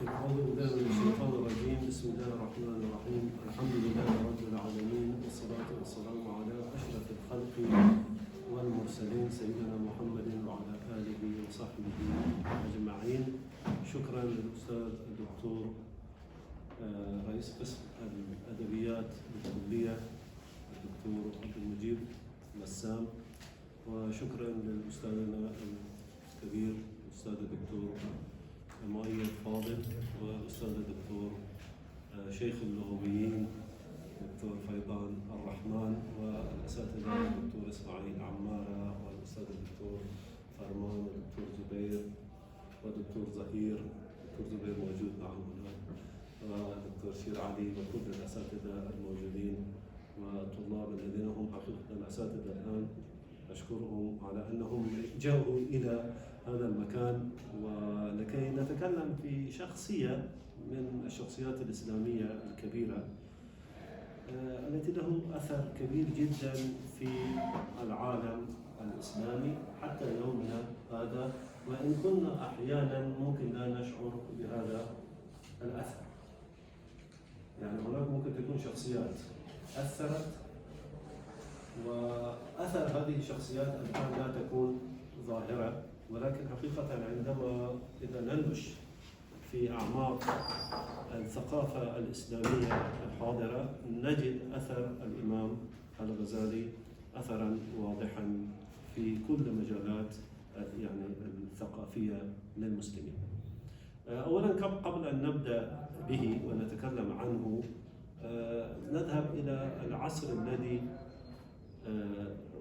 أعوذ بالله من الشيطان الرجيم. بسم الله الرحمن الرحيم. الحمد لله رب العالمين، والصلاة والسلام على أشرف الخلق والمرسلين سيدنا محمد وعلى آله وصحبه أجمعين. شكرا للأستاذ الدكتور رئيس قسم الأدبيات بالكلية الدكتور عبد المجيد بسام، وشكرا للأستاذنا الكبير الأستاذ الدكتور مؤيد فاضل، والأستاذ الدكتور شيخ اللغويين الدكتور فيضان الرحمن، والأساتذة الدكتور إسماعيل عمارة، والأستاذ الدكتور فرمان، والدكتور زبير، والدكتور زهير. الدكتور زبير موجود معنا هناك، والدكتور شير علي، وكل الأساتذة الموجودين والطلاب الذين هم حقيقة الأساتذة الآن. أشكرهم على أنهم جاءوا إلى هذا المكان، ولكي نتكلم في شخصية من الشخصيات الإسلامية الكبيرة التي له أثر كبير جدا في العالم الإسلامي حتى يومنا هذا، وإن كنا أحيانا ممكن لا نشعر بهذا الأثر. يعني هناك ممكن تكون شخصيات أثرت، وأثر هذه الشخصيات الآن لا تكون ظاهرة، ولكن حقيقة عندما إذا ننبش في أعماق الثقافة الإسلامية الحاضرة نجد أثر الإمام الغزالي أثرا واضحا في كل مجالات يعني الثقافية للمسلمين. أولا قبل أن نبدأ به ونتكلم عنه نذهب إلى العصر الذي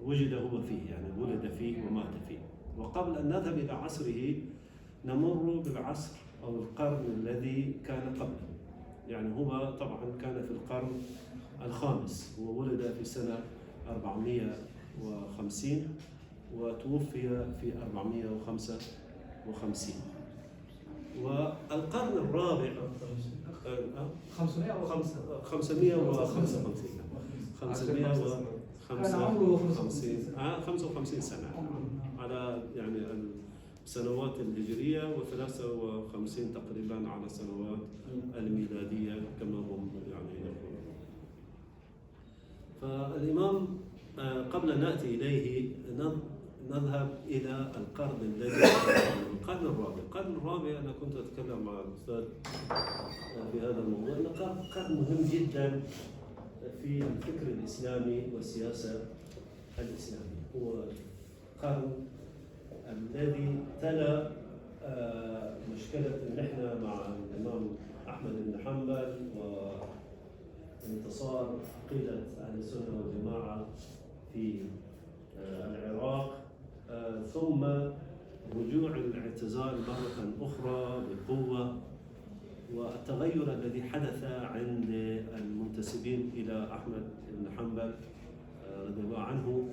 وجد هو فيه، يعني ولد فيه ومات فيه. وقبل أن نذهب إلى عصره نمر بالعصر أو القرن الذي كان قبله. يعني هو طبعا كان في القرن الخامس، وولد في سنة 450 وتوفي في 455. والقرن الرابع 555 سنة على يعني السنوات الهجرية، و53 تقريبا على السنوات الميلادية كما هم يعني يقولون. فالإمام قبل أن نأتي إليه نذهب إلى القرن الذي القرن الرابع. القرن الرابع أنا كنت أتكلم مع الأستاذ في هذا الموضوع، أنه قرن مهم جدا في الفكر الإسلامي والسياسة الإسلامية. هو القرن الذي تلا مشكلة المحنة مع الإمام أحمد بن حنبل وانتصار عقيدة أهل السنة والجماعة في العراق، ثم رجوع الاعتزال مرة أخرى بقوة، والتغير الذي حدث عند المنتسبين إلى أحمد بن حنبل رضي الله عنه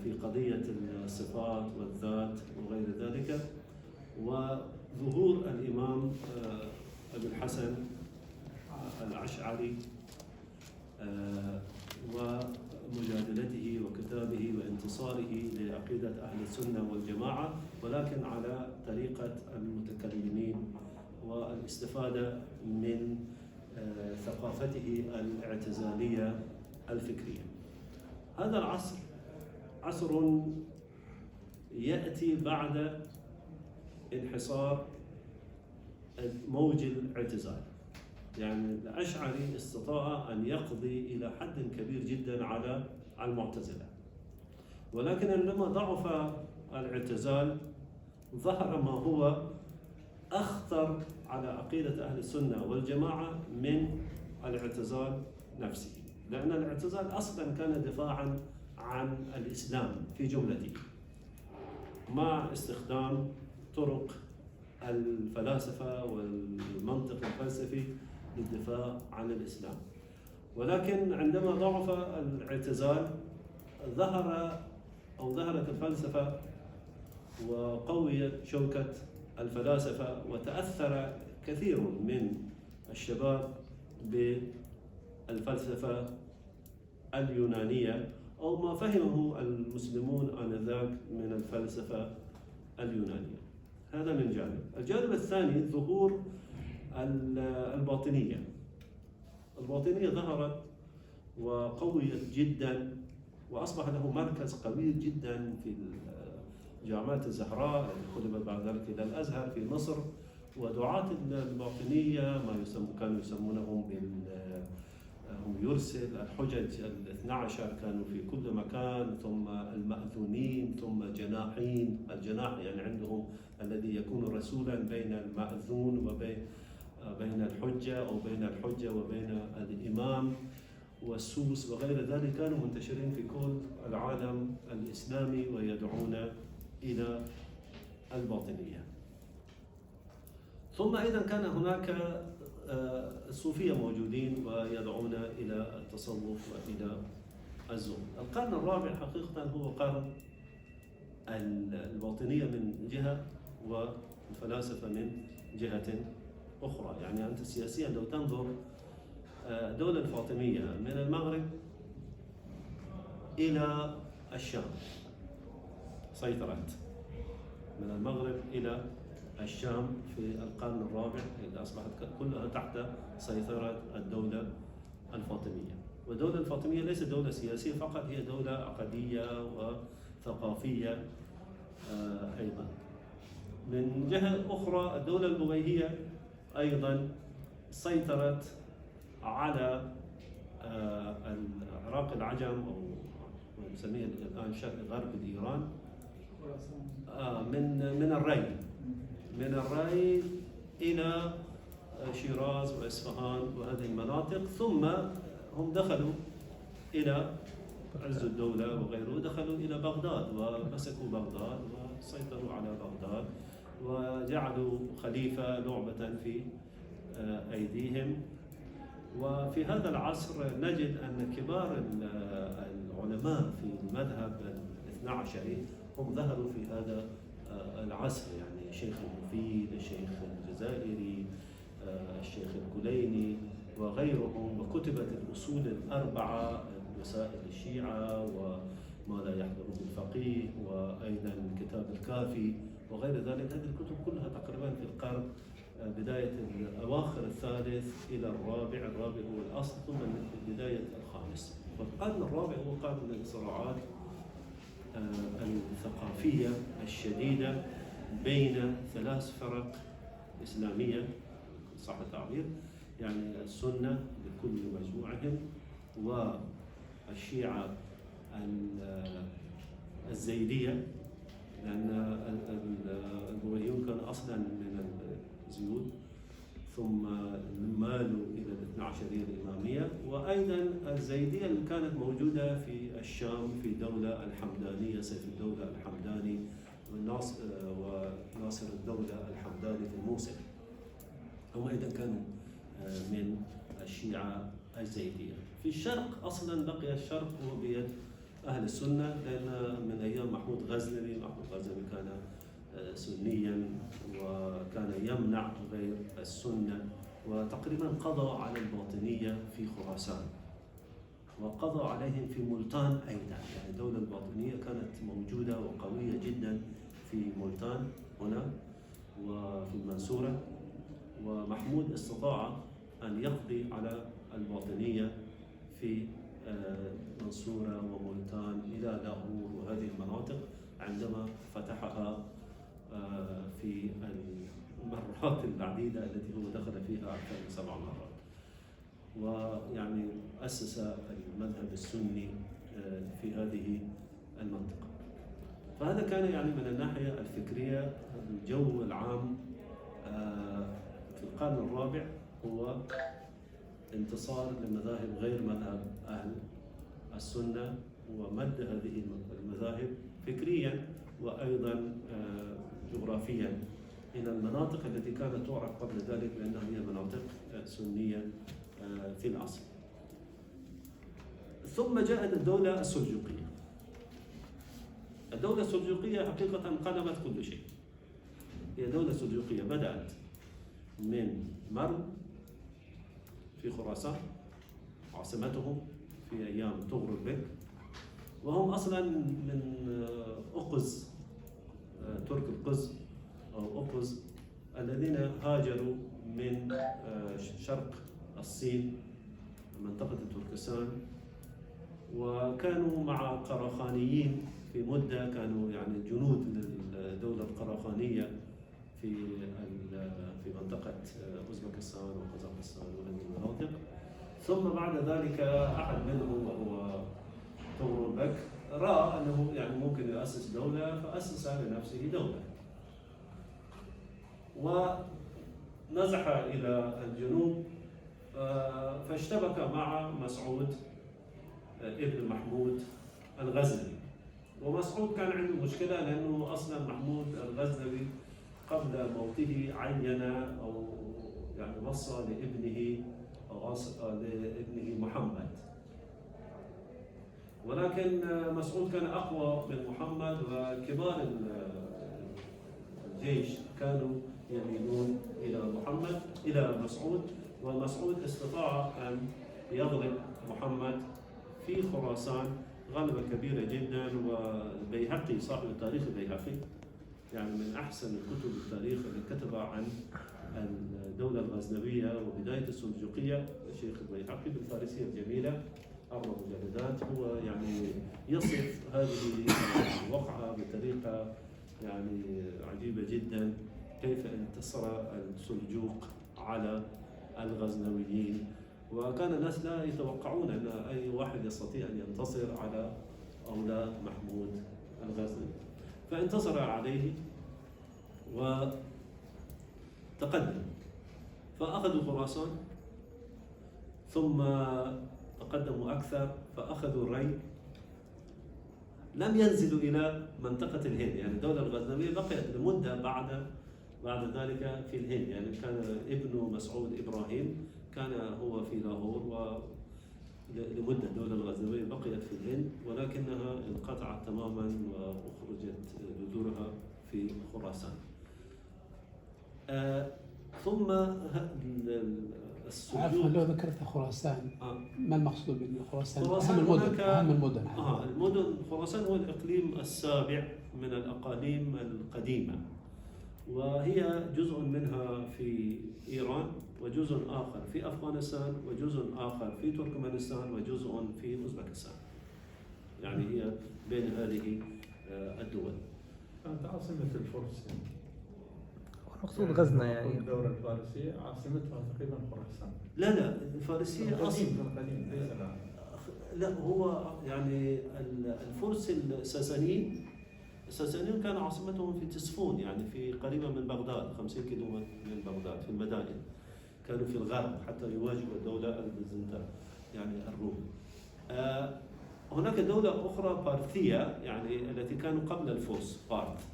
في قضية الصفات والذات وغير ذلك، وظهور الإمام أبي الحسن الأشعري ومجادلته وكتابه وانتصاره لعقيدة أهل السنة والجماعة، ولكن على طريقة المتكلمين والاستفادة من ثقافته الاعتزالية الفكرية. هذا العصر عصر يأتي بعد انحصار موج الاعتزال. يعني الأشعري استطاع أن يقضي إلى حد كبير جدا على المعتزلة، ولكن عندما ضعف الاعتزال ظهر ما هو أخطر على عقيدة أهل السنة والجماعة من الاعتزال نفسه، لأن الاعتزال أصلا كان دفاعا عن الإسلام في جملته، مع استخدام طرق الفلاسفة والمنطق الفلسفي للدفاع عن الإسلام. ولكن عندما ضعف الاعتزال ظهرت الفلسفة وقويت شوكة الفلاسفة، وتأثر كثير من الشباب بالفلسفة اليونانية أو ما فهمه المسلمون آنذاك من الفلسفة اليونانية. هذا من جانب. الجانب الثاني ظهور الباطنية. الباطنية ظهرت وقويت جدا، وأصبح له مركز قوي جدا في جامعة الزهراء التي قلبت بعد ذلك إلى الأزهر في مصر. ودعاة الباطنية كانوا يسمونهم هم يرسل الحجج الاثنى عشر، كانوا في كل مكان، ثم المأذونين، ثم جناحين. الجناح يعني عندهم الذي يكون رسولا بين المأذون وبين الحجة، أو بين الحجة وبين الإمام والسوس وغير ذلك. كانوا منتشرين في كل العالم الإسلامي ويدعون إلى الباطنية. ثم أيضا كان هناك الصوفية موجودين ويدعون إلى التصوف وإلى الزهد. القرن الرابع حقيقة هو قرن الباطنية من جهة والفلاسفة من جهة أخرى. يعني أنت سياسيا لو تنظر الدولة الفاطمية من المغرب إلى الشام سيطرت، من المغرب إلى الشام في القرن الرابع، إذا أصبحت كلها تحت سيطرة الدولة الفاطمية. والدولة الفاطمية ليست دولة سياسية فقط، هي دولة عقدية وثقافية أيضا. من جهة أخرى الدولة الأموية أيضا سيطرت على العراق العجم، أو نسميه الآن شرق غرب إيران، من الري إلى شيراز وإصفهان وهذه المناطق. ثم هم دخلوا إلى عز الدولة وغيره، دخلوا إلى بغداد ومسكوا بغداد وسيطروا على بغداد وجعلوا خليفة لعبة في أيديهم. وفي هذا العصر نجد أن كبار العلماء في المذهب الاثنى عشري هم ظهروا في هذا العصر، يعني الشيخ المفيد، الشيخ الجزائري، الشيخ الكليني وغيرهم. وكتبت الأصول الأربعة، مسائل الشيعة وما لا يحضره الفقيه، وأيضا كتاب الكافي وغير ذلك. هذه الكتب كلها تقريبا في القرن بداية أواخر الثالث إلى الرابع. الرابع هو الأصل، ثم بداية الخامس. والقرن الرابع هو قرن الصراعات الثقافية الشديدة بين ثلاث فرق إسلامية صح التعبير، يعني السنة بكل مجموعهم، والشيعة الزيدية، لأن الأمويون كانوا أصلا من الزيود ثم مالوا إلى الاثنى عشرية الإمامية. وأيضا الزيدية اللي كانت موجودة في الشام في دولة الحمدانية، سيف الدولة الحمداني وناصر الدولة الحمداني في الموصل، هم أيضا كانوا من الشيعة الزيدية. في الشرق أصلا بقي الشرق هو بيد أهل السنة، لأن من أيام محمود غزنوي كان سنيا وكان يمنع غير السنة، وتقريبا قضى على الباطنية في خراسان وقضى عليهم في ملتان أيضا. يعني الدولة الباطنية كانت موجودة وقوية جدا في ملتان هنا وفي المنصورة، ومحمود استطاع أن يقضي على الباطنية في منصورة وملتان إلى لاهور وهذه المناطق عندما فتحها في المرات العديدة التي هو دخل فيها أكثر من 7 مرات. ويعني أسس المذهب السني في هذه المنطقة. فهذا كان يعني من الناحية الفكرية الجو العام في القرن الرابع هو انتصار لمذاهب غير مذهب أهل السنة، ومد هذه المذاهب فكريا وأيضا جغرافيا إلى المناطق التي كانت تعرف قبل ذلك بأنها هي مناطق سنية في الأصل. ثم جاءت الدولة السلجوقية. الدولة السلجوقية حقيقة قلبت كل شيء. هي دولة سلجوقية بدأت من مرو في خراسان عاصمتهم في أيام طغرل بك، وهم أصلا من أقز ترك القز أو أقز الذين هاجروا من شرق الصين منطقة تركستان، وكانوا مع قراخانيين في مدة، كانوا يعني جنود للدولة القراخانية في منطقة أوزبكستان وقزاقستان وهذه المناطق. ثم بعد ذلك أحد منهم وهو توغرل رأى أنه يعني ممكن يؤسس دولة، فأسس لنفسه دولة ونزح إلى الجنوب، فاشتبك مع مسعود ابن محمود الغزنوي. ومسعود كان عنده مشكلة لأنه أصلا محمود الغزنوي قبل موته عين أو يعني وصى لابنه أو لابنه محمد، ولكن مسعود كان أقوى من محمد، وكبار الجيش كانوا يميلون إلى مسعود، ومسعود استطاع أن يغلب محمد في خراسان غلبة كبيرة جدا. والبيهقي صاحب التاريخ البيهقي يعني من أحسن كتب التاريخ اللي كتبها عن الدولة الغزنوية وبداية السلجوقية، الشيخ البيهقي بالفارسية الجميلة 4 مجلدات، هو يعني يصف هذه الوقعة بطريقة يعني عجيبة جدا، كيف انتصر السلجوق على الغزنويين. وكان الناس لا يتوقعون أن أي واحد يستطيع أن ينتصر على أولاد محمود الغزنوي، فانتصر عليه وتقدم، فأخذوا خراسان، ثم تقدموا أكثر فأخذوا الري. لم ينزلوا إلى منطقة الهند، يعني الدولة الغزنوية بقيت لمدة بعد ذلك في الهند. يعني كان ابن مسعود إبراهيم كان هو في لاهور، ولمدة الدولة الغزنوية بقيت في الهند، ولكنها انقطعت تماما وأخرجت جذورها في خراسان. ثم عفوا لو ذكرت خراسان ما المقصود بخراسان؟ خراسان أهم المدن. المدن خراسان هو الإقليم السابع من الأقاليم القديمة، وهي جزء منها في إيران، وجزء آخر في أفغانستان، وجزء آخر في تركمانستان، وجزء في أوزبكستان. يعني هي بين هذه الدول. كانت عاصمة الفرس المقصود غزنة يعني الدولة الفارسية عاصمتها تقريبا خراسان. لا الفارسية أصلا القديم ليس الآن. لا، هو يعني الفرس الساسانيين كان عاصمتهم في تسفون، يعني في قريبة من بغداد، 50 كيلومتر من بغداد في المدائن. كانوا في الغرب حتى يواجهوا الدولة البيزنطية يعني الروم. هناك دولة أخرى بارثية، يعني التي كانوا قبل الفرس، بارث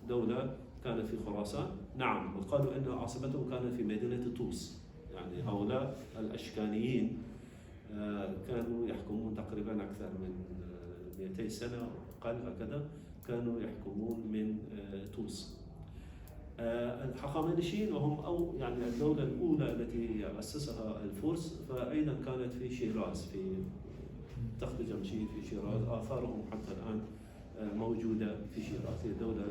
دولة كانت في خراسان. نعم، وقالوا أن عاصمتهم كانت في مدينة طوس. يعني هؤلاء الأشكانيين كانوا يحكمون تقريبا أكثر من 200 سنة أو أقل هكذا، كانوا يحكمون من طوس. الهخامنشيين وهم يعني الدولة الأولى التي أسسها الفرس، فأيضا كانت في شيراز، في تخت جمشيد في شيراز. آثارهم حتى الآن موجودة في شيراز. هي دولة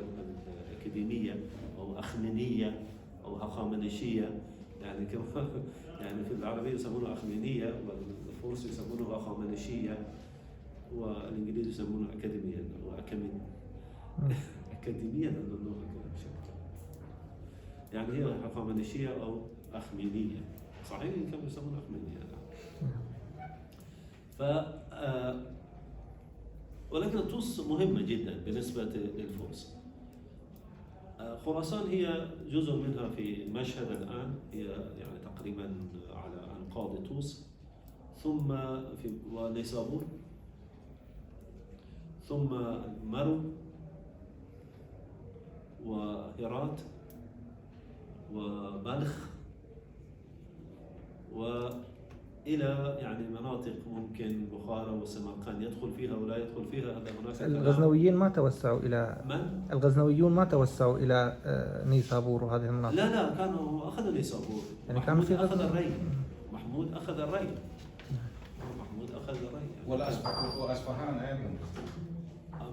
أكاديمية أو أخمينية أو هخامنشية، يعني كما يعني في العربية يسمونها أخمينية، والفرس يسمونها هخامنشية، والإنجليز يسمونها أكاديمية أو أكاديمية أظنها كذا. يعني هي هخامنشية أو أخمينية، صحيح كانوا يسمونها أخمينية. ولكن طوس مهمة جدا بالنسبة للفرس. خراسان هي جزء منها في مشهد الآن، هي يعني تقريبا على أنقاض طوس، ثم في ونيسابور، ثم مرو وهرات وبلخ، وإلى يعني مناطق ممكن بخارى وسمرقند يدخل فيها ولا يدخل فيها. هذا هناك الغزنويين ما توسعوا إلى من؟ الغزنويون ما توسعوا إلى نيسابور وهذه المناطق. لا كانوا أخذوا نيسابور. يعني كانوا في أخذ الري. محمود أخذ الري. محمود أخذ الري. وأصفهان أيضا.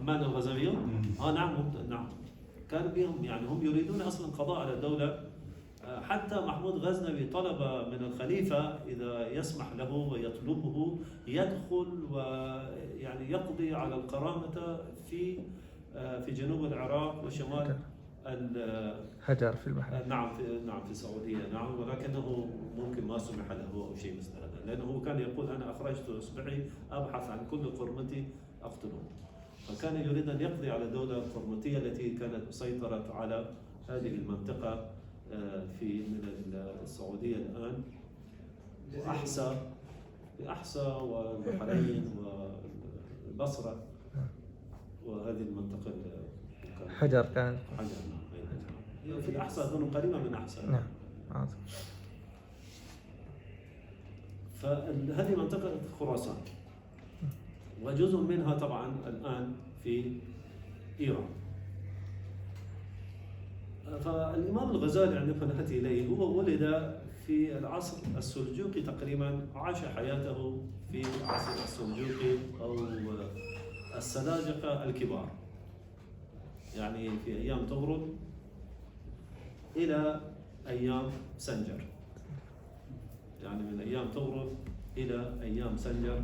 من الغزنويون؟ نعم كان بهم، يعني هم يريدون أصلا قضاء على الدولة حتى محمود غزنوي طلب من الخليفة إذا يسمح له ويطلبه يدخل ويعني يقضي على القرامطة في جنوب العراق وشمال هجر في البحرين. نعم في السعودية، نعم، ولكنه ممكن ما سمح له أو شيء مثل هذا، لأنه هو كان يقول أنا أخرجت إصبعي أبحث عن كل قرمطي أقتله. فكان يريد أن يقضي على الدولة القرمطية التي كانت سيطرت على هذه المنطقة من السعودية الآن، وأحسا والبحرين والبصرة وهذه المنطقة حجر كان. حجر، نعم. في الأحسا أظن قريبة من أحسا. نعم. فهذه منطقة خراسان، وجزء منها طبعا الآن في إيران. فالإمام الغزالي عندما نأتي إليه هو ولد في العصر السلجوقي تقريبا، عاش حياته في العصر السلجوقي أو السلاجقة الكبار، يعني في أيام طغرل إلى أيام سنجر، يعني من أيام طغرل إلى أيام سنجر،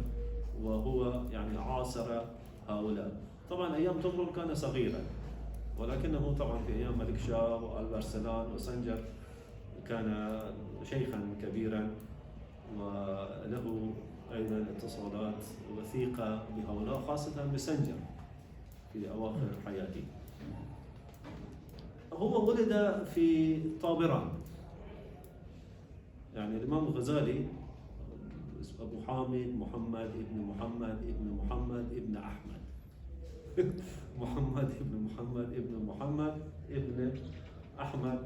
وهو يعني عاصر هؤلاء. طبعا أيام طغرل كان صغيرا، ولكنه طبعا في أيام ملك شاه والبرسلان وسنجر كان شيخا كبيرا، وله أيضا اتصالات وثيقة بهؤلاء، خاصة بسنجر في أواخر حياته. هو ولد في طابران، يعني الإمام الغزالي أبو حامد محمد ابن محمد ابن محمد ابن أحمد محمد ابن محمد ابن محمد ابن أحمد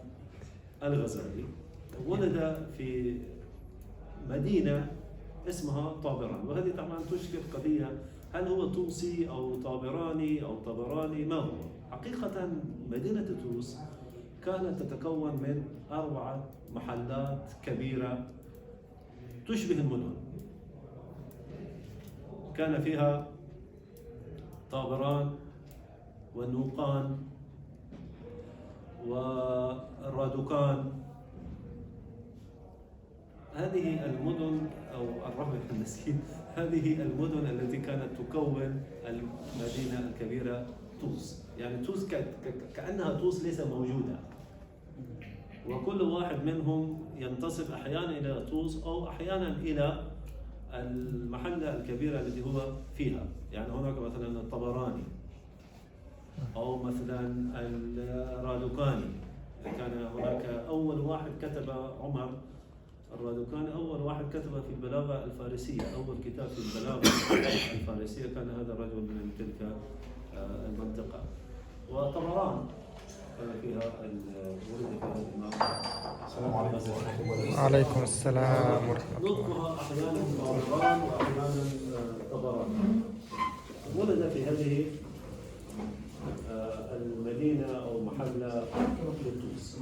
الغزالي، ولد في مدينة اسمها طابران. وهذه طبعا تشكل قضية، هل هو توسي أو طابراني أو طبراني؟ ما هو حقيقة؟ مدينة توس كانت تتكون من 4 محلات كبيرة تشبه المدن. كان فيها طابران والنوقان والرادوكان. هذه المدن أو الرهب النسيب، هذه المدن التي كانت تكون المدينة الكبيرة توس. يعني توس كأنها توس ليس موجودة، وكل واحد منهم ينتسب أحيانا إلى توس أو أحيانا إلى المحلة الكبيرة التي هو فيها. يعني هناك مثلا الطبراني، أو مثلا الرادوكاني. كان هناك أول واحد كتب عمر الرادوكاني، أول واحد كتب في البلاغة الفارسية، أول كتاب في البلاغة الفارسية كان هذا الرجل من تلك المنطقة. وطبران كان فيها ولد فيها الإمام. السلام عليكم ورحمة الله وبركاته. وعليكم السلام ورحمة الله. نطقها أحيانا طبران وأحيانا طبران. ولد في هذه المدينة أو محلة توس.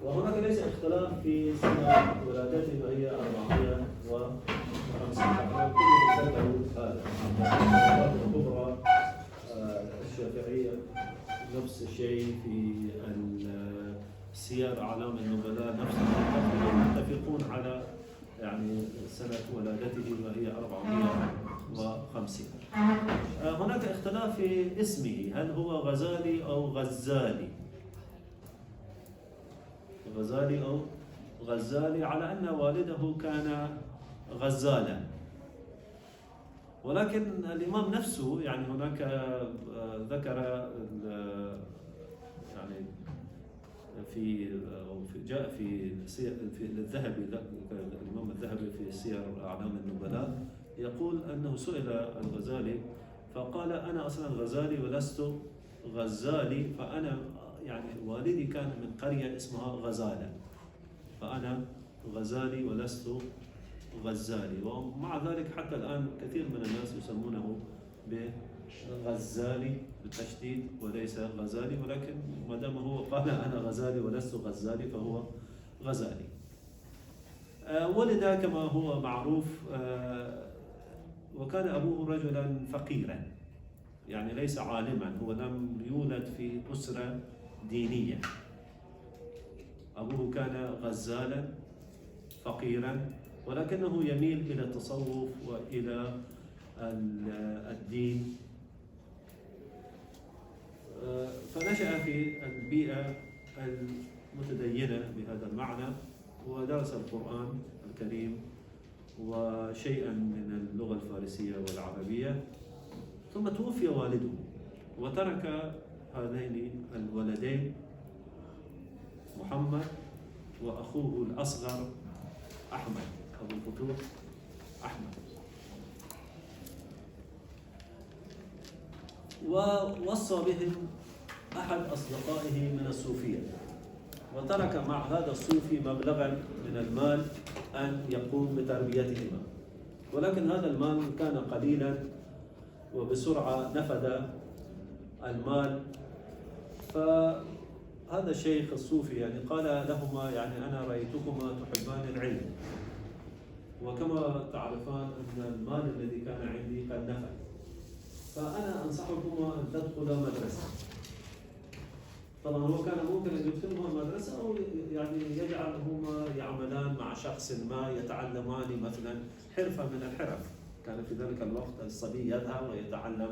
وهناك ليس اختلاف في سنة ولادته، وهي 450. كل ذكروا هذا. الكبرى الشافعية نفس الشيء، في سير أعلام النبلاء نفس الشيء، يتفقون على يعني سنة ولادته وهي 450. هناك اختلاف في اسمه، هل هو غزالي أو غزالي؟ غزالي أو غزالي، على أن والده كان غزالا. ولكن الإمام نفسه يعني هناك ذكر يعني جاء في الذهبي، الإمام الذهبي في سير أعلام النبلاء يقول أنه سئل الغزالي فقال أنا أصلا غزالي ولست غزالي، فأنا يعني والدي كان من قرية اسمها غزالة، فأنا غزالي ولست غزالي. ومع ذلك حتى الآن كثير من الناس يسمونه بغزالي بالتشديد وليس غزالي، ولكن ما دام هو قال أنا غزالي ولست غزالي فهو غزالي. ولد كما هو معروف، وكان أبوه رجلا فقيرا، يعني ليس عالما، هو لم يولد في أسرة دينية، أبوه كان غزالا فقيرا، ولكنه يميل إلى التصوف وإلى الدين. فنشأ في البيئة المتدينة بهذا المعنى، ودرس القرآن الكريم وشيئا من اللغة الفارسية والعربية. ثم توفي والده وترك هذين الولدين محمد وأخوه الأصغر أحمد، أبو الفتوح أحمد. ووصى بهم أحد أصدقائه من الصوفية، وترك مع هذا الصوفي مبلغا من المال أن يقوم بتربيتهما، ولكن هذا المال كان قليلا وبسرعة نفد المال. فهذا الشيخ الصوفي يعني قال لهما يعني أنا رأيتكما تحبان العلم، وكما تعرفان أن المال الذي كان عندي قد نفد، فأنا أنصحكما أن تدخلا مدرسة. طبعا هو كان ممكن أن يدخلهما مدرسة أو يعني يجعلهما يعملان مع شخص ما يتعلمان مثلا حرفة من الحرف. كان في ذلك الوقت الصبي يذهب ويتعلم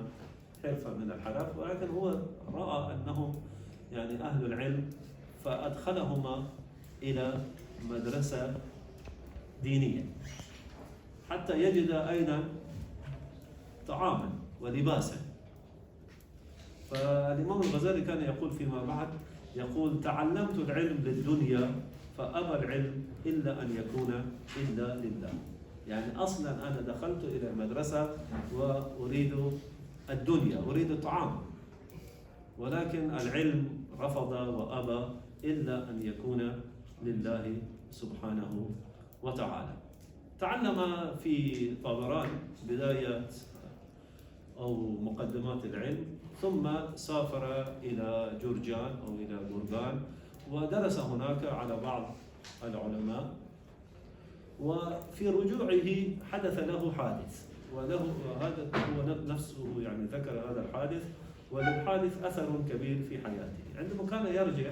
حرفة من الحرف، ولكن هو رأى أنهم يعني أهل العلم، فأدخلهما إلى مدرسة دينية حتى يجد أيضا طعاما ولباسا. فالإمام الغزالي كان يقول فيما بعد، يقول تعلمت العلم للدنيا فأبى العلم إلا أن يكون إلا لله. يعني أصلا أنا دخلت إلى المدرسة وأريد الدنيا، أريد الطعام، ولكن العلم رفض وأبى إلا أن يكون لله سبحانه وتعالى. تعلم في طبران بداية أو مقدمات العلم، ثم سافر إلى جرجان أو إلى جرجان ودرس هناك على بعض العلماء. وفي رجوعه حدث له حادث، وهذا هو نفسه يعني ذكر هذا الحادث، وللحادث أثر كبير في حياته. عندما كان يرجع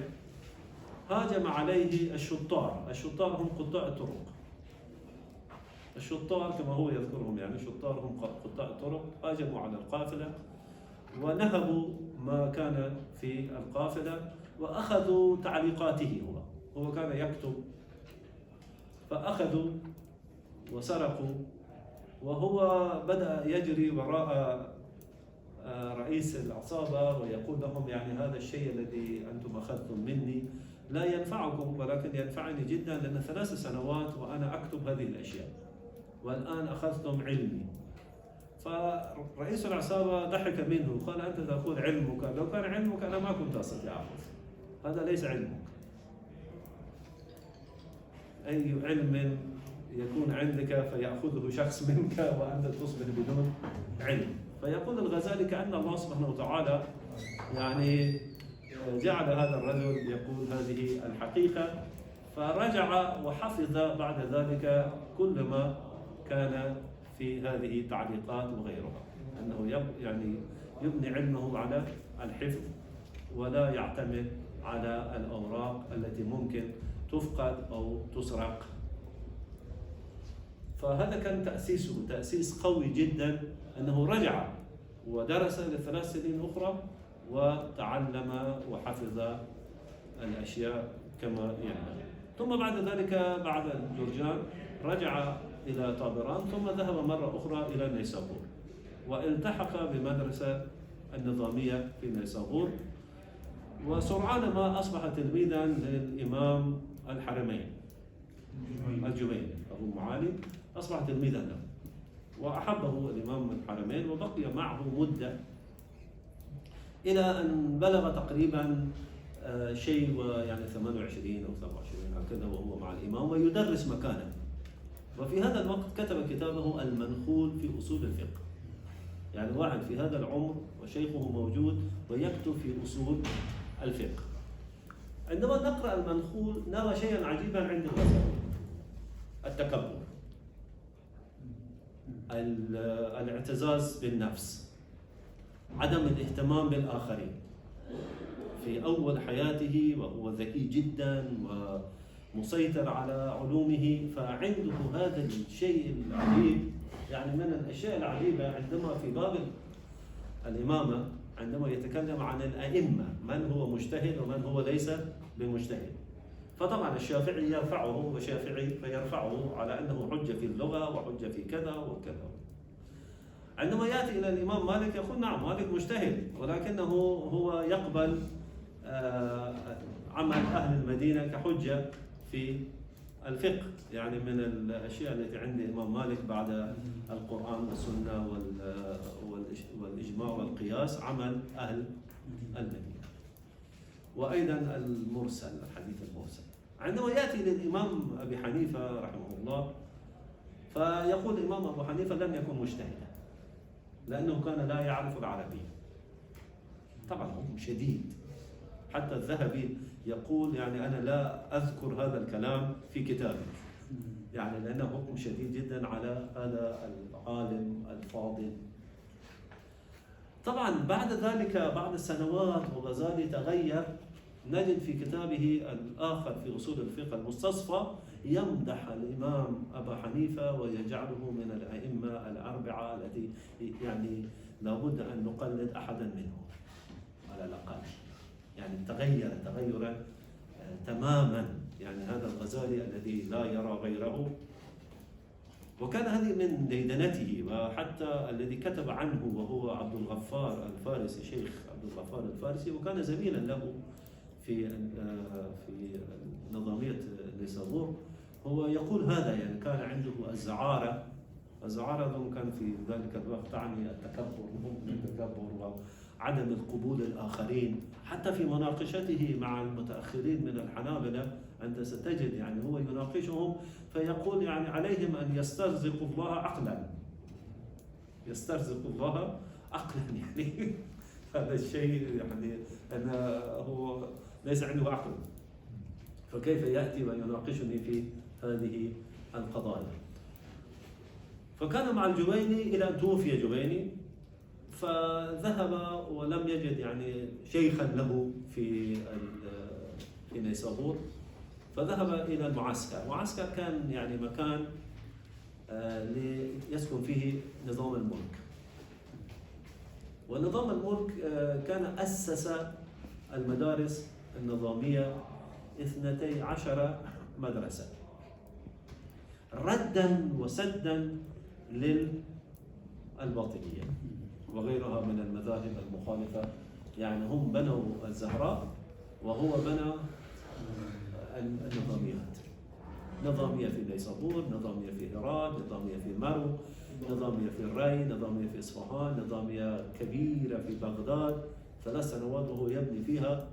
هاجم عليه الشطار. الشطار هم قطاع الطرق. الشطار كما هو يذكرهم، يعني الشطار هم قطاع الطرق، هاجموا على القافلة ونهبوا ما كان في القافلة وأخذوا تعليقاته. هو كان يكتب، فأخذوا وسرقوا، وهو بدأ يجري وراء رئيس العصابة ويقول لهم يعني هذا الشيء الذي أنتم أخذتم مني لا ينفعكم، ولكن ينفعني جدا، لأن 3 سنوات وأنا أكتب هذه الأشياء والآن أخذتم علمي. فرئيس العصابة ضحك منه، قال أنت تقول علمك، لو كان علمك أنا ما كنت أستطيع أخذ، هذا ليس علمك. أي علم يكون عندك فيأخذه شخص منك وأنت تصبح بدون علم. فيقول الغزالي كأن الله سبحانه وتعالى يعني جعل هذا الرجل يقول هذه الحقيقة، فرجع وحفظ بعد ذلك كل ما كان في هذه التعليقات وغيرها، أنه يعني يبني علمه على الحفظ ولا يعتمد على الأوراق التي ممكن تفقد أو تسرق. فهذا كان تأسيسه تأسيس قوي جدا، أنه رجع ودرس ل3 سنين أخرى وتعلم وحفظ الأشياء كما ينبغي. ثم بعد ذلك بعد جرجان رجع إلى طابران، ثم ذهب مرة أخرى إلى نيسابور والتحق بمدرسة النظامية في نيسابور، وسرعان ما أصبح تلميذا للإمام الحرمين الجميلي أبو معالي، أصبح تلميذا له وأحبه الإمام الحرمين وبقي معه مدة إلى أن بلغ تقريبا شيء ويعني 28 أو 27 هكذا وهو مع الإمام ويدرس مكانه. وفي هذا الوقت كتب كتابه المنخول في أصول الفقه، يعني واحد في هذا العمر وشيخه موجود ويكتب في أصول الفقه. عندما نقرأ المنخول نرى شيئا عجيبا عند الغزالي: التكبر، الاعتزاز بالنفس، عدم الاهتمام بالآخرين. في أول حياته وهو ذكي جدا ومسيطر على علومه، فعنده هذا الشيء العجيب. يعني من الأشياء العجيبة عندما في باب الإمامة عندما يتكلم عن الأئمة من هو مجتهد ومن هو ليس بمجتهد، فطبعا الشافعي يرفعه وشافعي فيرفعه على أنه حجة في اللغة وحجة في كذا وكذا. عندما يأتي إلى الإمام مالك يقول نعم مالك مجتهد، ولكنه هو يقبل عمل أهل المدينة كحجة في الفقه. يعني من الأشياء التي عند الإمام مالك بعد القرآن والسنة والإجماع والقياس عمل أهل المدينة، وأيضا المرسل، الحديث المرسل. عندما يأتي للإمام أبي حنيفة رحمه الله فيقول الإمام أبو حنيفة لم يكن مجتهدا لأنه كان لا يعرف العربية. طبعا حكم شديد، حتى الذهبي يقول يعني أنا لا أذكر هذا الكلام في كتابي، يعني لأنه حكم شديد جدا على هذا العالم الفاضل. طبعا بعد ذلك بعد السنوات وغزالي تغير، نجد في كتابه الآخر في أصول الفقه المستصفى يمدح الإمام أبا حنيفة ويجعله من الأئمة الأربعة التي يعني لابد أن نقلد أحدا منهم على الأقل. يعني تغير تغيرا تماما، يعني هذا الغزالي الذي لا يرى غيره. وكان هذه من ديدنته، وحتى الذي كتب عنه وهو عبد الغفار الفارسي، شيخ عبد الغفار الفارسي، وكان زميلا له في نظامية نيسابور. هو يقول هذا، يعني كان عنده الزعارة كان في ذلك الوقت تعني التكبر، ممكن التكبر وعدم القبول الآخرين. حتى في مناقشته مع المتأخرين من الحنابلة أنت ستجد يعني هو يناقشهم فيقول يعني عليهم أن يسترزقوا الله عقلا، يسترزقوا الله عقلا. يعني هذا الشيء يعني أن هو ليس عنده عقل، فكيف يأتي ويناقشني في هذه القضايا؟ فكان مع الجويني إلى أن توفي جويني، فذهب ولم يجد يعني شيخا له في نيسابور، فذهب إلى المعسكر. معسكر كان يعني مكان ليسكن فيه نظام الملك. ونظام الملك كان أسس المدارس النظامية 12 مدرسة ردا وسدا للباطنية وغيرها من المذاهب المخالفة. يعني هم بنوا الزهراء وهو بنى النظاميات، نظامية في نيسابور، نظامية في هرات، نظامية في مرو، نظامية في الري، نظامية في إصفهان، نظامية كبيرة في بغداد 3 سنوات وهو يبني فيها،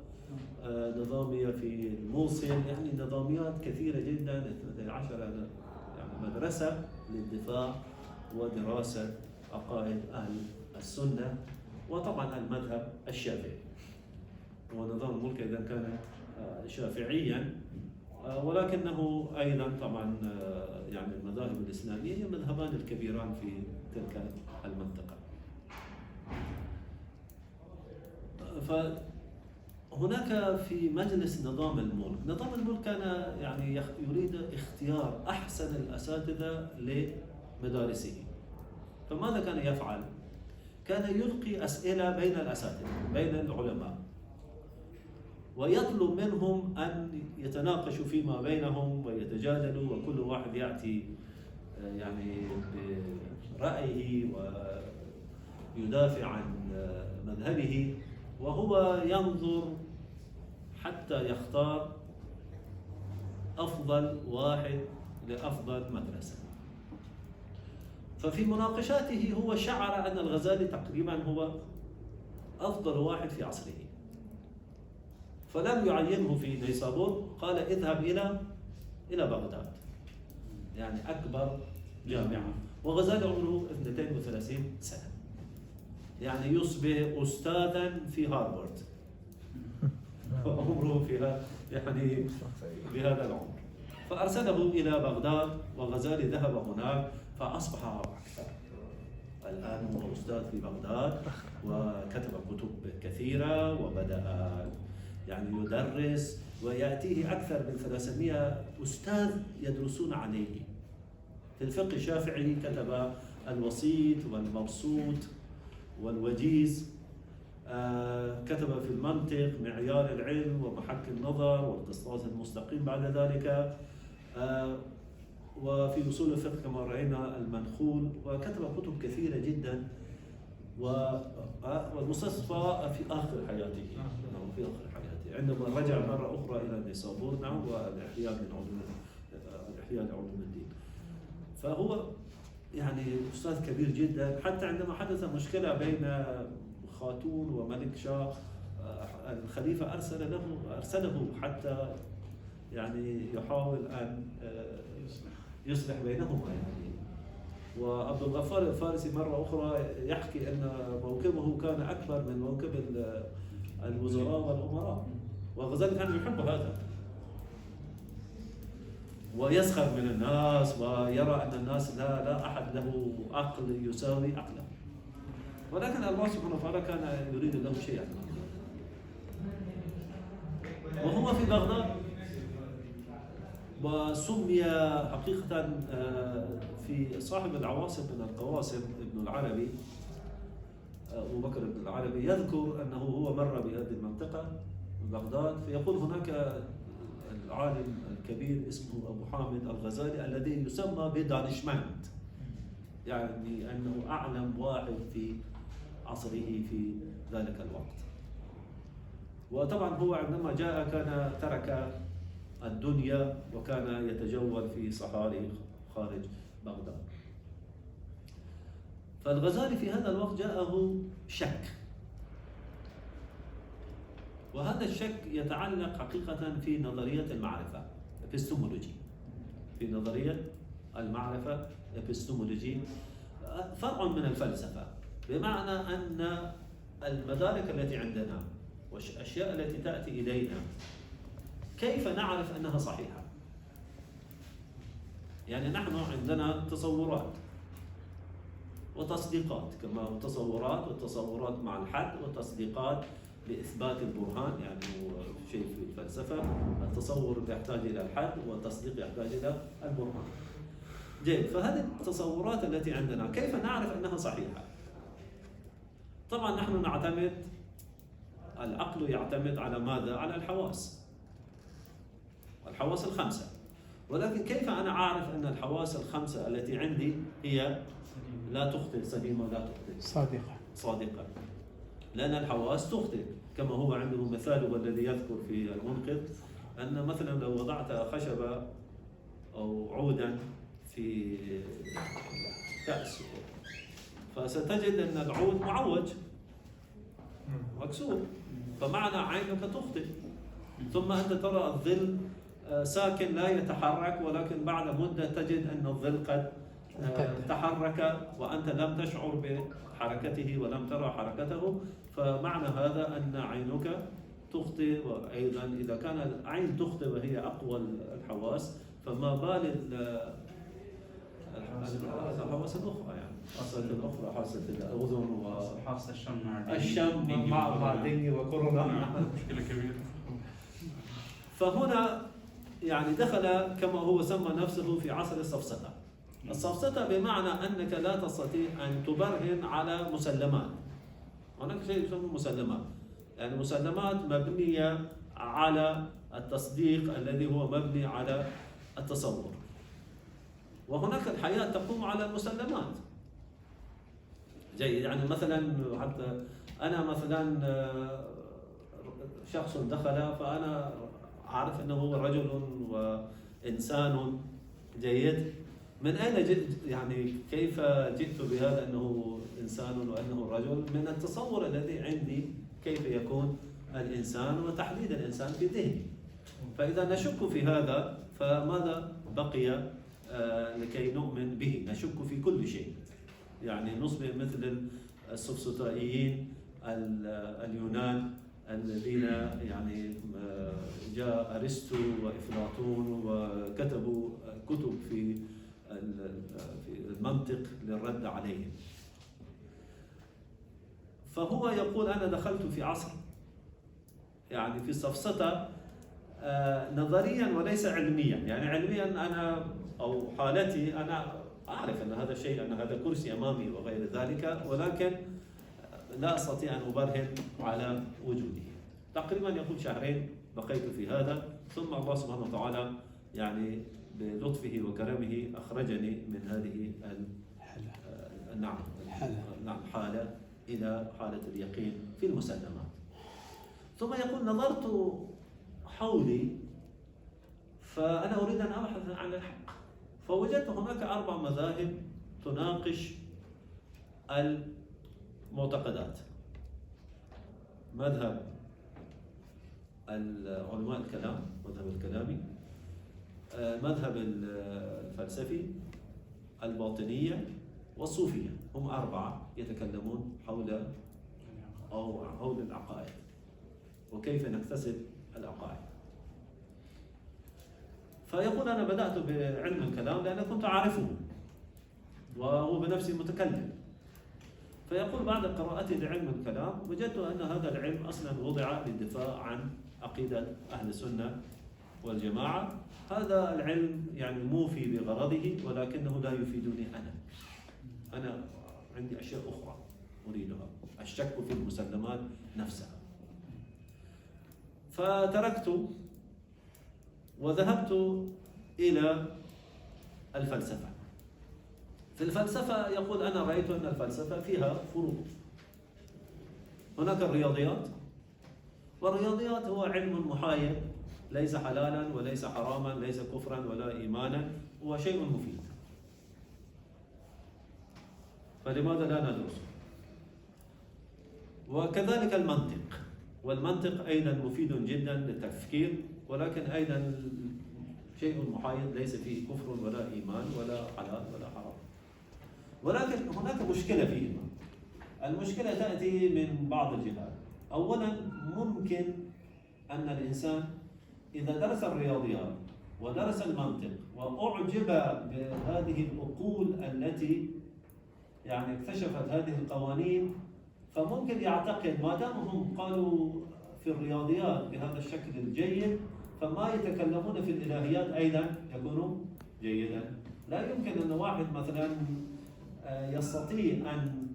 نظامية في الموصل، يعني نظاميات كثيرة جدا. 12 يعني مدرسة للدفاع ودراسة عقائد أهل السنة، وطبعا المذهب الشافعي. ونظام الملك إذا كان شافعيا، ولكنه أيضا طبعا يعني المذاهب الإسلامية هي مذهبان الكبيران في تلك المنطقة. فهناك في مجلس نظام الملك كان يعني يريد اختيار أحسن الأساتذة لمدارسه. فماذا كان يفعل؟ كان يلقي أسئلة بين الأساتذة، بين العلماء، ويطلب منهم أن يتناقشوا فيما بينهم ويتجادلوا، وكل واحد يأتي يعني برأيه ويدافع عن مذهبه، وهو ينظر حتى يختار أفضل واحد لأفضل مدرسة. ففي مناقشاته هو شعر أن الغزالي تقريبا هو أفضل واحد في عصره، فلم يعينه في نيسابور، قال اذهب إلى بغداد، يعني أكبر جامعة. وغزالي عمره 32 سنة، يعني يصبح أستاذا في هارفارد وعمره فيها يعني بهذا العمر. فأرسله إلى بغداد، وغزالي ذهب هناك فأصبح أكثر. الآن هو أستاذ في بغداد وكتب كتب كثيرة، وبدأ يعني يدرس ويأتيه أكثر من 300 أستاذ يدرسون عليه. في الفقه الشافعي كتب الوسيط والمبسوط والوجيز، كتب في المنطق معيار العلم ومحك النظر والقسطاس المستقيم بعد ذلك، وفي أصول الفقه كما رأينا المنخول، وكتب كتب كثيرة جدا. والمستصفى في آخر حياته، في آخر حياته عندما رجع مرة أخرى إلى نيسابور، والإحياء لعلوم الدين. فهو يعني أستاذ كبير جدا. حتى عندما حدث مشكلة بين خاتون وملك شاه، الخليفة أرسله حتى يعني يحاول أن يصلح بينهما يعني. وعبد الغفار الفارسي مرة أخرى يحكي أن موكبه كان أكبر من موكب الوزراء والأمراء، والغزالي كان يحب هذا، ويسخر من الناس ويرى أن الناس لا أحد له عقل يساوي عقله، ولكن الله سبحانه وتعالى كان يريد له شيئا. وهو في بغداد، وسمي حقيقة في صاحب العواصم من القواسم ابن العربي، أبو بكر ابن العربي، يذكر أنه هو مر بهذه المنطقة بغداد، فيقول هناك العالم الكبير اسمه أبو حامد الغزالي الذي يسمى بدانشمند، يعني أنه أعلم واحد في عصره في ذلك الوقت. وطبعا هو عندما جاء كان ترك الدنيا وكان يتجول في صحاري خارج بغداد. فالغزالي في هذا الوقت جاءه شك، وهذا الشك يتعلق حقيقة في نظرية المعرفة epistemology، في نظرية المعرفة epistemology، فرع من الفلسفة، بمعنى أن المدارك التي عندنا والأشياء التي تأتي إلينا كيف نعرف أنها صحيحة؟ يعني نحن عندنا تصورات وتصديقات، كما تصورات مع الحد، وتصديقات لإثبات البرهان، يعني شيء في الفلسفة، التصور يحتاج إلى الحد والتصديق يحتاج إلى البرهان. جيد، فهذه التصورات التي عندنا كيف نعرف أنها صحيحة؟ طبعا نحن نعتمد، العقل يعتمد على ماذا؟ على الحواس الخمسة. ولكن كيف أنا أعرف أن الحواس الخمسة التي عندي هي لا تخطئ، سليمة لا تخطئ، صادقة؟ لأن الحواس تخطئ، كما هو عنده مثال والذي يذكر في المنقذ، أن مثلا لو وضعت خشبة أو عودا في كأس، فستجد أن العود معوج مكسور، فمعنى عينك تخطئ. ثم أنت ترى الظل ساكن لا يتحرك، ولكن بعد مدة تجد أن الظل قد تحرك وأنت لم تشعر بحركته ولم ترى حركته، فمعنى هذا أن عينك تخطئ. وأيضا إذا كان العين تخطئ وهي أقوى الحواس، فما بال الحواس الأخرى، يعني حاسة الأخرى، حاسة الأذن وحاسة الشم مع ديني وكورونا، مشكلة كبيرة. فهنا يعني دخل كما هو سمى نفسه في عصر السفسطة. السفسطة بمعنى أنك لا تستطيع أن تبرهن على مسلمات. هناك شيء يسمى مسلمات، يعني مسلمات مبنية على التصديق الذي هو مبني على التصور، وهناك الحياة تقوم على المسلمات. جيد، يعني مثلا حتى أنا مثلا شخص دخل، فأنا أعرف أنه هو رجل وإنسان. جيد، من أين جئت؟ يعني كيف جئت بهذا أنه إنسان وأنه رجل؟ من التصور الذي عندي كيف يكون الإنسان وتحديد الإنسان في ذهني. فإذا نشك في هذا فماذا بقي لكي نؤمن به؟ نشك في كل شيء، يعني نصبح مثل السفسطائيين اليونان الذين يعني جاء أرسطو وأفلاطون وكتبوا كتب في المنطق للرد عليهم. فهو يقول أنا دخلت في عصر يعني في سفسطة نظريا وليس علميا. يعني علميا أنا أو حالتي أنا أعرف أن هذا شيء، أن هذا كرسي أمامي وغير ذلك، ولكن لا أستطيع أن أبرهن على وجوده. تقريبا يقول شهرين بقيت في هذا، ثم الله سبحانه وتعالى يعني بلطفه وكرمه أخرجني من هذه الحالة إلى حالة اليقين في المسلمات. ثم يقول نظرت حولي فأنا أريد أن أبحث عن الحق، فوجدت هناك 4 مذاهب تناقش المعتقدات. مذهب علماء الكلام، مذهب الكلامي، مذهب الفلسفي، الباطنية، والصوفية. هم 4 يتكلمون حول العقائد وكيف نكتسب العقائد. فيقول أنا بدأت بعلم الكلام لأن كنت أعرفه وهو بنفسه متكلم. فيقول بعد قراءتي لعلم الكلام وجدت أن هذا العلم أصلا وضع للدفاع عن عقيدة أهل السنة والجماعة. هذا العلم يعني موفي بغرضه ولكنه لا يفيدني أنا عندي أشياء أخرى أريدها، الشك في المسلمات نفسها. فتركت وذهبت إلى الفلسفة. في الفلسفة يقول أنا رأيت أن الفلسفة فيها فروق. هناك الرياضيات، والرياضيات هو علم محايد، ليس حلالا وليس حراما، ليس كفرا ولا إيمانا، هو شيء مفيد، فلماذا لا ندرسه؟ وكذلك المنطق، والمنطق أيضا مفيد جدا للتفكير، ولكن أيضا شيء محايد ليس فيه كفر ولا إيمان ولا حلال ولا حرام. ولكن هناك مشكلة فيهما. المشكلة تأتي من بعض الجهات. أولا ممكن أن الإنسان إذا درس الرياضيات ودرس المنطق وأعجب بهذه العقول التي يعني اكتشفت هذه القوانين، فممكن يعتقد ما دامهم قالوا في الرياضيات بهذا الشكل الجيد فما يتكلمون في الإلهيات أيضا يكون جيدا. لا يمكن أن واحد مثلا يستطيع أن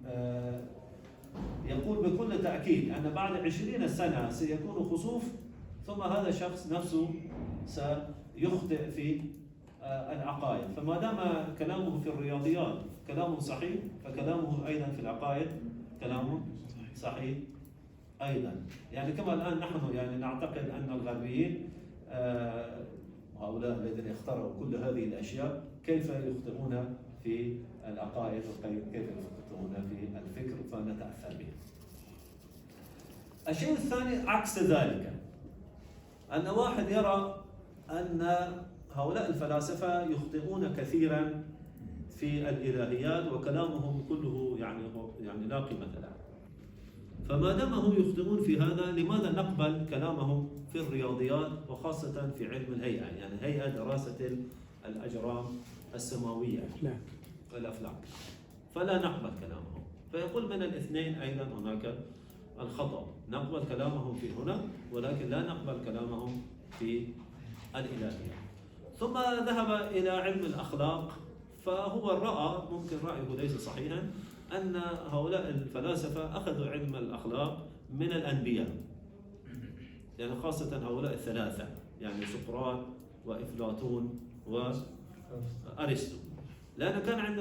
يقول بكل تأكيد أن بعد 20 سنة سيكون خسوف، ثم هذا الشخص نفسه سيخطئ في العقائد. فما دام كلامه في الرياضيات كلامه صحيح، فكلامه أيضا في العقائد كلامه صحيح أيضا. يعني كما الآن نحن يعني نعتقد أن الغربيين هؤلاء الذين اخترعوا كل هذه الأشياء كيف يخطئون في العقائد وكيف يخطئون في الفكر، فنتأثر به. الشيء الثاني عكس ذلك، أن واحد يرى أن هؤلاء الفلاسفة يخطئون كثيرا في الإلهيات وكلامهم كله يعني لا قيمة له. فما دام هم يخطئون في هذا، لماذا نقبل كلامهم في الرياضيات وخاصة في علم الهيئة، يعني هيئة دراسة الأجرام السماوية والأفلاك، فلا نقبل كلامهم. فيقول من الاثنين أيضا هناك الخطأ، نقبل كلامهم في هنا ولكن لا نقبل كلامهم في الإلهية. ثم ذهب إلى علم الأخلاق، فهو رأى، ممكن رأيه ليس صحيحا، أن هؤلاء الفلاسفة أخذوا علم الأخلاق من الأنبياء، يعني خاصة هؤلاء الثلاثة، يعني سقراط وأفلاطون وأرسطو. لأن كان عند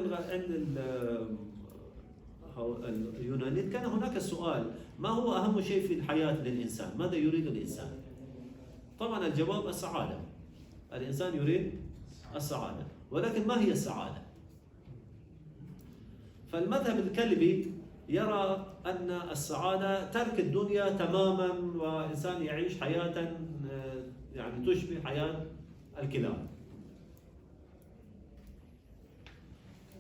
اليونانيين كان هناك السؤال: ما هو أهم شيء في الحياة للإنسان؟ ماذا يريد الإنسان؟ طبعا الجواب السعادة. الإنسان يريد السعادة، ولكن ما هي السعادة؟ فالمذهب الكلبي يرى أن السعادة ترك الدنيا تماما وإنسان يعيش حياة يعني تشبه حياة الكلاب.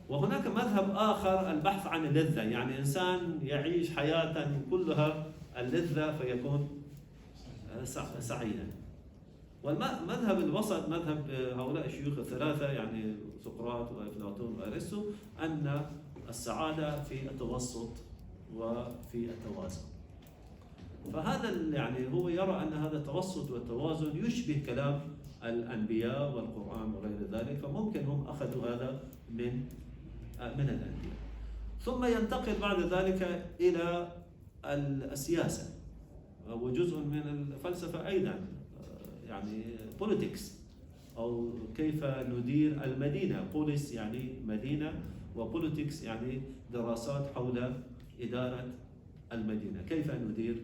وهناك مذهب آخر البحث عن اللذة، يعني إنسان يعيش حياة كلها اللذة فيكون سعيدا. والمذهب الوسط، مذهب هؤلاء الشيوخ الثلاثة يعني سقراط وأفلاطون وأرسطو، أن السعادة في التوسط وفي التوازن. فهذا يعني هو يرى أن هذا التوسط والتوازن يشبه كلام الأنبياء والقرآن وغير ذلك، فممكن هم أخذوا هذا من الأنبياء. ثم ينتقل بعد ذلك إلى السياسة، وجزء من الفلسفة أيضا يعني politics، أو كيف ندير المدينة. بوليس يعني مدينة، وبوليتكس يعني دراسات حول إدارة المدينة، كيف ندير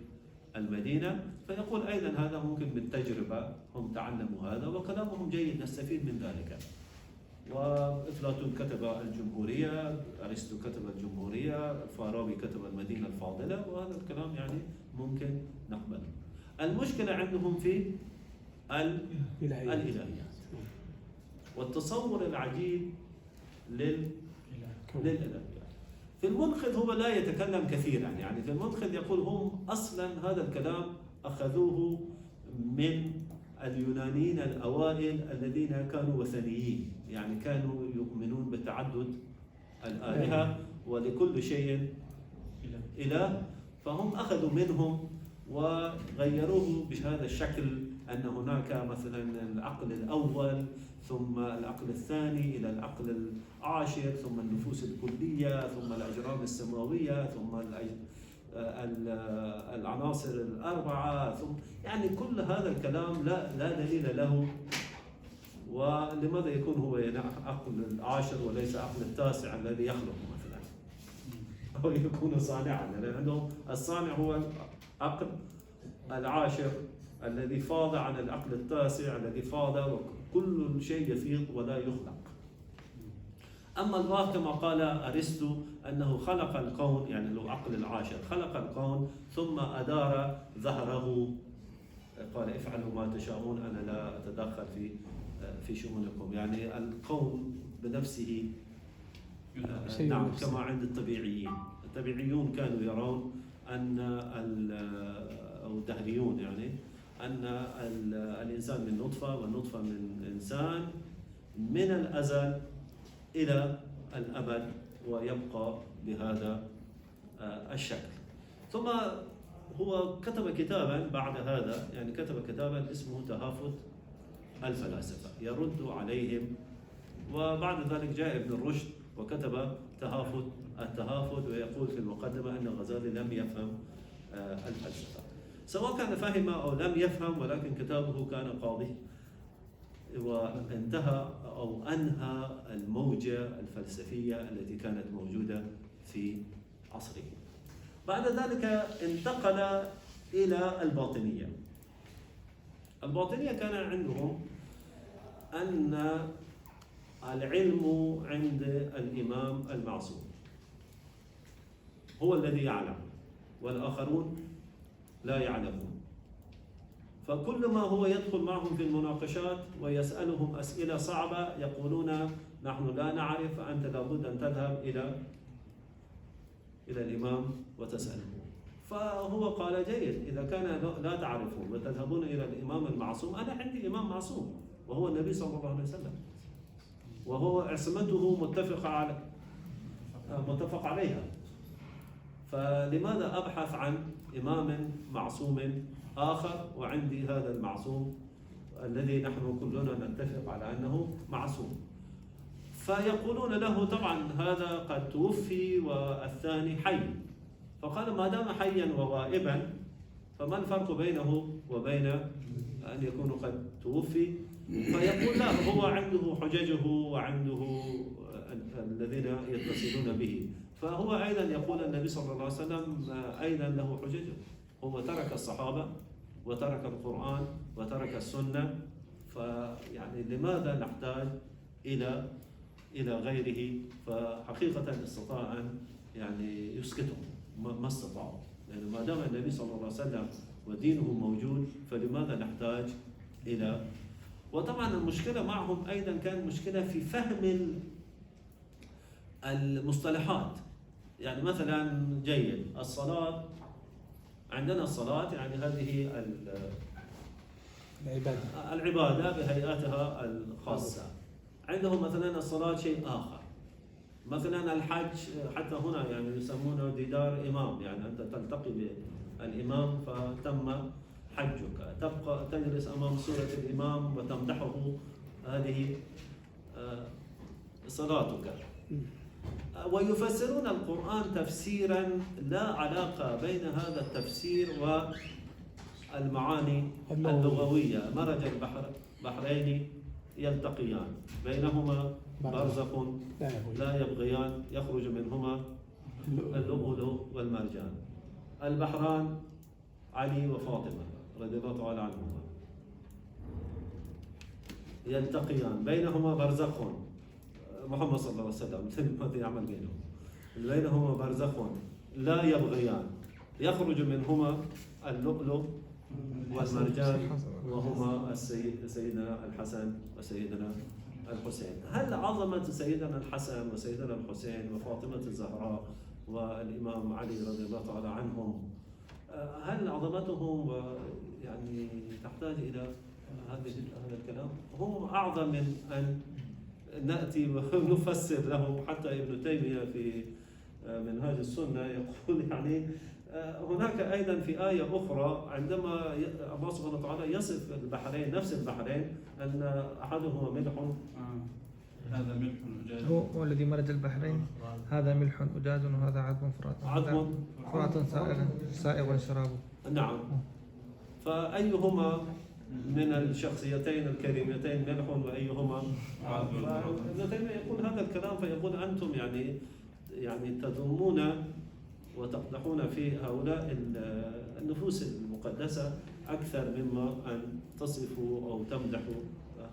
المدينة. فيقول أيضا هذا ممكن بالتجربة، هم تعلموا هذا وكلامهم جيد نستفيد من ذلك. وأفلاطون كتب الجمهورية، أرسطو كتب الجمهورية، الفارابي كتب المدينة الفاضلة، وهذا الكلام يعني ممكن نقبله. المشكلة عندهم في الإلهيات والتصور العجيب للإلهيات. في المنقذ هو لا يتكلم كثيرا، يعني في المنقذ يقول هم أصلا هذا الكلام أخذوه من اليونانيين الأوائل الذين كانوا وثنيين، يعني كانوا يؤمنون بتعدد الآلهة ولكل شيء إله، فهم أخذوا منهم وغيروه بهذا الشكل، أن هناك مثلا العقل الأول ثم العقل الثاني إلى العقل العاشر، ثم النفوس الكلية، ثم الأجرام السماوية، ثم العناصر الأربعة، ثم يعني كل هذا الكلام لا دليل له. ولماذا يكون هو عقل العاشر وليس عقل التاسع الذي يخلق مثلا، أو يكون صانعا؟ لأن عندهم الصانع هو عقل العاشر الذي فاض عن العقل التاسع الذي فاض، وكل شيء يفيض ولا يخلق. أما الله كما قال أرسطو أنه خلق الكون، يعني له عقل العاشر، خلق الكون ثم أدار ظهره، قال افعلوا ما تشاءون أنا لا أتدخل في شؤونكم. يعني الكون بنفسه نعم، كما عند الطبيعيين. الطبيعيون كانوا يرون أن أو الدهريون يعني أن الإنسان من نطفة، والنطفة من إنسان من الأزل إلى الأبد، ويبقى بهذا الشكل. ثم هو كتب كتابا بعد هذا، يعني كتب كتابا اسمه تهافت الفلاسفة يرد عليهم، وبعد ذلك جاء ابن الرشد وكتب التهافت، ويقول في المقدمة أن الغزالي لم يفهم الفلسفة، سواء كان فهم أو لم يفهم، ولكن كتابه كان قاضي وانتهى أو أنهى الموجة الفلسفية التي كانت موجودة في عصره. بعد ذلك انتقل إلى الباطنية. الباطنية كان عندهم أن العلم عند الإمام المعصوم هو الذي يعلم والآخرون لا يعلمون، فكل ما هو يدخل معهم في المناقشات ويسألهم أسئلة صعبة يقولون نحن لا نعرف، فأنت لابد أن تذهب إلى الإمام وتسأله. فهو قال جيد، إذا كان لا تعرفون وتذهبون إلى الإمام المعصوم، أنا عندي إمام معصوم وهو النبي صلى الله عليه وسلم، وهو عصمته متفق عليها، فلماذا أبحث عن إمام معصوم آخر وعندي هذا المعصوم الذي نحن كلنا نتفق على أنه معصوم؟ فيقولون له طبعا هذا قد توفي والثاني حي، فقال ما دام حيا وغائبا فما الفرق بينه وبين أن يكون قد توفي؟ فيقول لا، هو عنده حججه وعنده الذين يتصلون به، فهو أيضا يقول النبي صلى الله عليه وسلم أيضا له حججه، هو ترك الصحابة وترك القرآن وترك السنة، فيعني لماذا نحتاج إلى غيره؟ فحقيقة استطاع أن يعني يسكتهم، ما استطاعوا، لأن ما دام النبي صلى الله عليه وسلم ودينه موجود فلماذا نحتاج إلى. وطبعا المشكلة معهم أيضا كان مشكلة في فهم المصطلحات. يعني مثلا جيد الصلاة، عندنا الصلاة يعني هذه العبادة بهيئاتها الخاصة، عندهم مثلا الصلاة شيء آخر. مثلا الحج حتى هنا يعني يسمونه ديدار إمام، يعني أنت تلتقي الإمام فتم حجك، تبقى تجلس أمام صورة الإمام وتمدحه، هذه صلاتك. ويفسرون القرآن تفسيرا لا علاقة بين هذا التفسير والمعاني اللغوية. مرج البحرين يلتقيان بينهما برزخ لا يبغيان يخرج منهما اللؤلؤ والمرجان. البحران علي وفاطمة رضي الله تعالى عنهما يلتقيان، بينهما برزخ، محمد صلى الله عليه وسلم ماذا يعمل بينهم؟ بينهما برزخ لا يبغيان يخرج منهما اللؤلؤ والمرجان، وهما سيدنا الحسن وسيدنا الحسين. هل عظمة سيدنا الحسن وسيدنا الحسين وفاطمة الزهراء والإمام علي رضي الله تعالى عنهم، هل عظمتهم يعني تحتاج إلى هذا الكلام؟ هم أعظم من أن نأتي ونفسر لهم. حتى ابن تيمية في منهاج السنة يقول يعني هناك أيضا في آية أخرى عندما الله سبحانه وتعالى يصف البحرين، نفس البحرين، أن أحدهما ملح، هذا ملح أجاج، هو الذي مرج البحرين، هذا ملح أجاج وهذا عذب فرات سائغ شرابه. نعم. فأيهما من الشخصيتين الكريمتين ملح وأيهما عذب؟ ابن تيمية يقول هذا الكلام، فيقول أنتم يعني تذمون وتقدحون في هؤلاء النفوس المقدسة أكثر مما أن تصفوا أو تمدحوا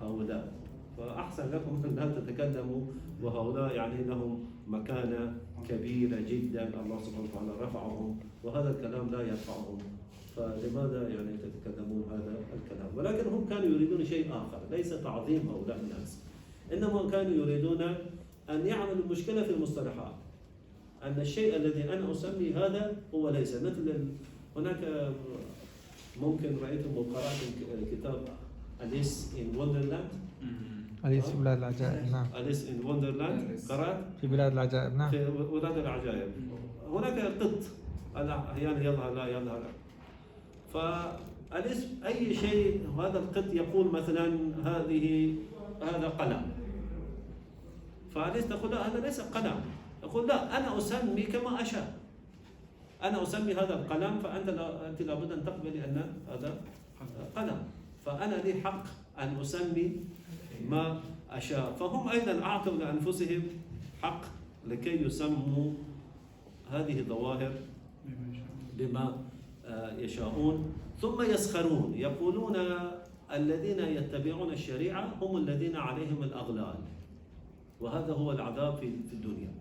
هؤلاء. فأحسن لكم أن لا تتكلموا، وهؤلاء يعني لهم مكانة كبيرة جدا، الله سبحانه وتعالى رفعهم، وهذا الكلام لا يرفعهم، فلماذا يعني تتكلمون هذا الكلام؟ ولكن هم كانوا يريدون شيء آخر، ليس تعظيم هؤلاء الناس، إنما كانوا يريدون أن يعملوا المشكلة في المصطلحات، أن الشيء الذي أنا أسمي هذا هو ليس. مثل هناك ممكن رأيتم وقرأتم كتاب أليس إن وندرلاند، أليس في بلاد العجائب. نعم. أليس إن وندرلاند، قرأت في بلاد العجائب. نعم. في بلاد العجائب. هناك قط أحيانا يظهر لا يظهر، فأليس أي شيء هذا القط يقول مثلا هذا قلم، فأليس تقول لا هذا ليس قلم، يقول لا أنا أسمي كما أشاء، أنا أسمي هذا القلم، فأنت لابد أن تقبلي أن هذا قلم، فأنا لي حق أن أسمي ما أشاء. فهم أيضا أعطوا لأنفسهم حق لكي يسموا هذه الظواهر بما يشاءون، ثم يسخرون، يقولون الذين يتبعون الشريعة هم الذين عليهم الأغلال، وهذا هو العذاب في الدنيا.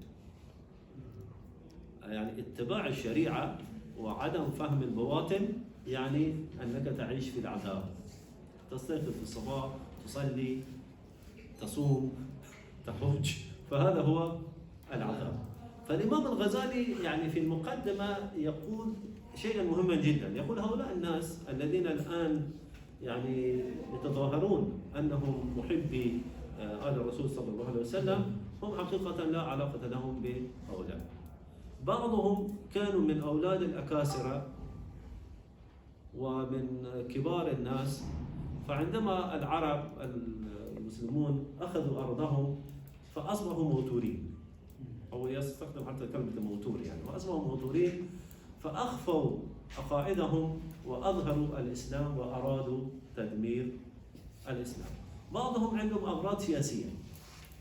يعني اتباع الشريعة وعدم فهم البواطن يعني أنك تعيش في العذاب، تستيقظ في الصباح، تصلي، تصوم، تحج، فهذا هو العذاب. فالإمام الغزالي يعني في المقدمة يقول شيئا مهما جدا، يقول هؤلاء الناس الذين الآن يعني يتظاهرون أنهم محبي آل الرسول صلى الله عليه وسلم، هم حقيقة لا علاقة لهم بهؤلاء. بعضهم كانوا من أولاد الأكاسرة ومن كبار الناس، فعندما العرب المسلمون أخذوا أرضهم فأصبحوا موتورين، أو يستخدم حتى كلمة موتور يعني، وأصبحوا موتورين، فأخفوا عقائدهم وأظهروا الإسلام وأرادوا تدمير الإسلام. بعضهم عندهم أغراض سياسية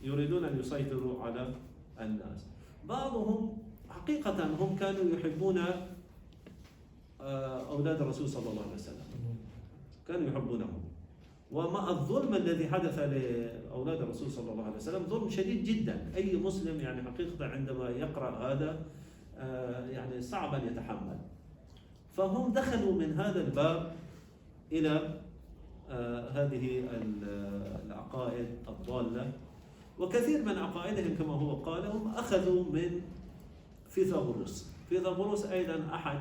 يريدون أن يسيطروا على الناس، بعضهم حقيقة هم كانوا يحبون أولاد الرسول صلى الله عليه وسلم، كانوا يحبونهم. ومع الظلم الذي حدث لأولاد الرسول صلى الله عليه وسلم ظلم شديد جدا، أي مسلم يعني حقيقة عندما يقرأ هذا يعني صعب أن يتحمل. فهم دخلوا من هذا الباب إلى هذه العقائد الضالة، وكثير من عقائدهم كما هو قال هم أخذوا من فيثاغورس. فيثاغورس أيضا أحد